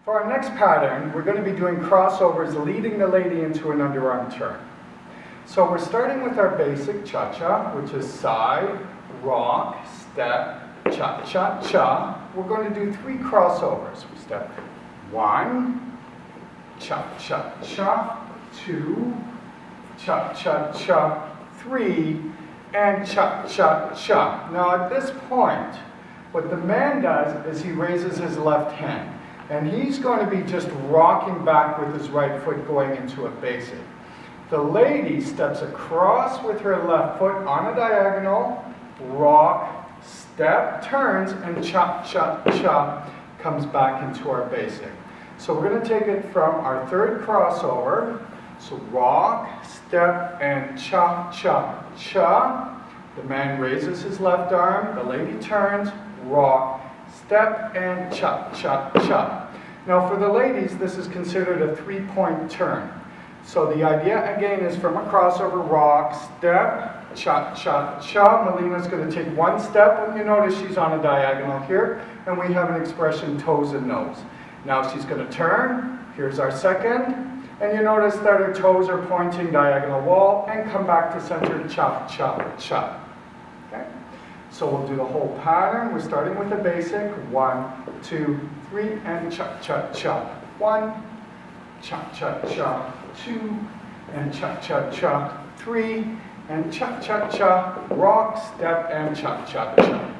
For our next pattern, we're going to be doing crossovers leading the lady into an underarm turn. So we're starting with our basic cha-cha, which is side, rock, step, cha-cha-cha. We're going to do 3 crossovers. We step 1, cha-cha-cha, 2, cha-cha-cha, 3, and cha-cha-cha. Now at this point, what the man does is he raises his left hand. And he's going to be just rocking back with his right foot going into a basic. The lady steps across with her left foot on a diagonal, rock, step, turns, and cha-cha-cha comes back into our basic. So we're going to take it from our 3rd crossover. So rock, step, and cha-cha-cha. The man raises his left arm, the lady turns, rock, step, and cha-cha-cha. Now for the ladies, this is considered a 3-point turn. So the idea again is from a crossover, rock, step, cha-cha-cha. Melina's going to take 1 step, and you notice she's on a diagonal here, and we have an expression toes and nose. Now she's going to turn, here's our 2nd, and you notice that her toes are pointing diagonal wall, and come back to center, cha-cha-cha. Okay? So we'll do the whole pattern. We're starting with a basic, 1, 2, 3, and cha-cha-cha. 1, cha-cha-cha, 2, and cha-cha-cha, 3, and cha-cha-cha, rock, step, and cha-cha-cha.